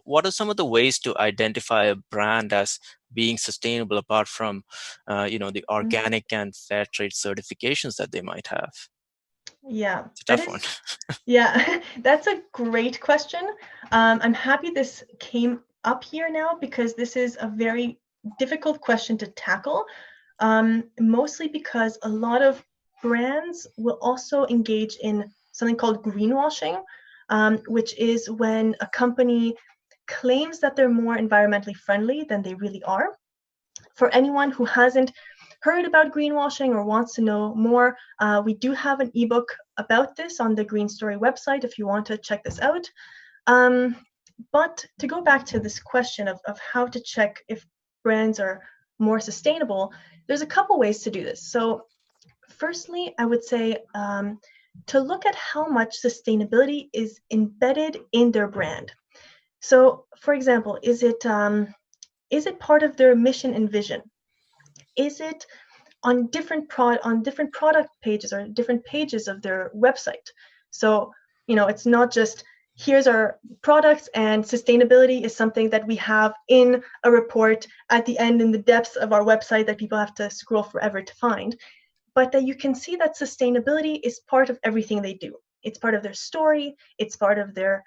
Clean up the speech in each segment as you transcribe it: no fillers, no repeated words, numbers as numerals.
what are some of the ways to identify a brand as being sustainable apart from, the organic and fair trade certifications that they might have? Yeah, It's a that tough one. is, yeah, that's a great question. I'm happy this came up here now because this is a very difficult question to tackle, mostly because a lot of brands will also engage in something called greenwashing, which is when a company claims that they're more environmentally friendly than they really are. For anyone who hasn't heard about greenwashing or wants to know more, we do have an ebook about this on the Green Story website if you want to check this out. Um, but to go back to this question of how to check if brands are more sustainable, there's a couple ways to do this. So firstly, I would say to look at how much sustainability is embedded in their brand. So for example, is it part of their mission and vision? Is it on different product pages or different pages of their website? So, it's not just here's our products and sustainability is something that we have in a report at the end in the depths of our website that people have to scroll forever to find, but that you can see that sustainability is part of everything they do. It's part of their story, it's part of their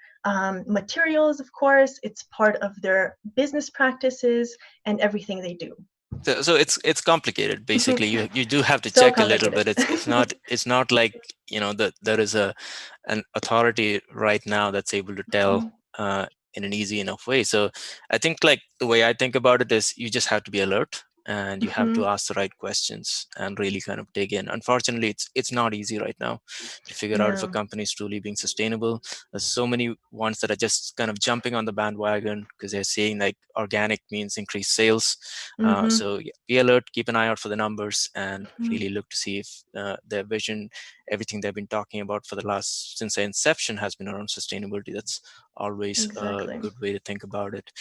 materials, of course, it's part of their business practices and everything they do. So it's complicated. Basically, you do have to So check a little complicated. bit. It's not like that there is an authority right now that's able to tell in an easy enough way. So I think like the way I think about it is you just have to be alert and you have to ask the right questions and really kind of dig in. Unfortunately, it's not easy right now to figure out if a Yeah. company is truly being sustainable. There's so many ones that are just kind of jumping on the bandwagon because they're saying like organic means increased sales. Mm-hmm. So yeah, be alert, keep an eye out for the numbers, and really look to see if their vision, everything they've been talking about for the last since their inception, has been around sustainability. That's always a Exactly. good way to think about it.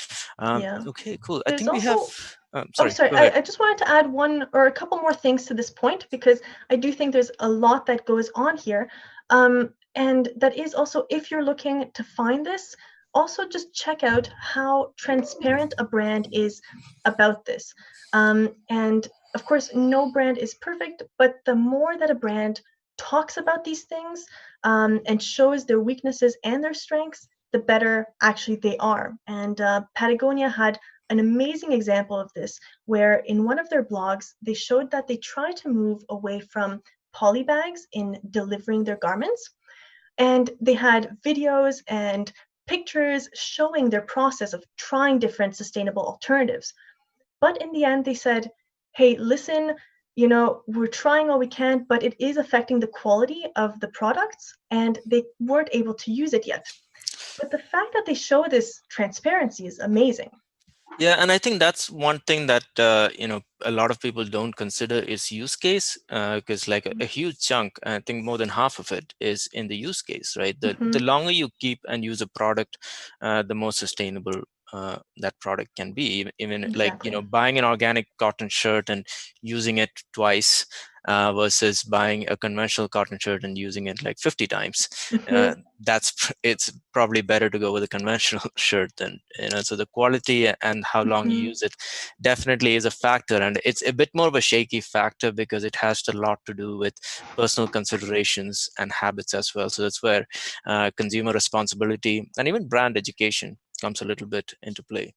Yeah. Okay, cool. I There's think we have. also, oh, Sorry, sorry, go ahead. I just wanted to add one or a couple more things to this point because I do think there's a lot that goes on here. And that is also, if you're looking to find this, also just check out how transparent a brand is about this. And of course, no brand is perfect, but the more that a brand talks about these things and shows their weaknesses and their strengths, the better actually they are. And Patagonia had an amazing example of this, where in one of their blogs, they showed that they try to move away from poly bags in delivering their garments. And they had videos and pictures showing their process of trying different sustainable alternatives. But in the end, they said, hey, listen, we're trying all we can, but it is affecting the quality of the products, and they weren't able to use it yet. But the fact that they show this transparency is amazing. Yeah, and I think that's one thing that a lot of people don't consider is use case, because like a huge chunk, I think more than half of it is in the use case, right? The Mm-hmm. longer you keep and use a product, the more sustainable that product can be. Even like Exactly. buying an organic cotton shirt and using it twice. Versus buying a conventional cotton shirt and using it like 50 times, Mm-hmm. it's probably better to go with a conventional shirt than so the quality and how long you Mm-hmm. use it definitely is a factor, and it's a bit more of a shaky factor because it has a lot to do with personal considerations and habits as well. So that's where consumer responsibility and even brand education comes a little bit into play.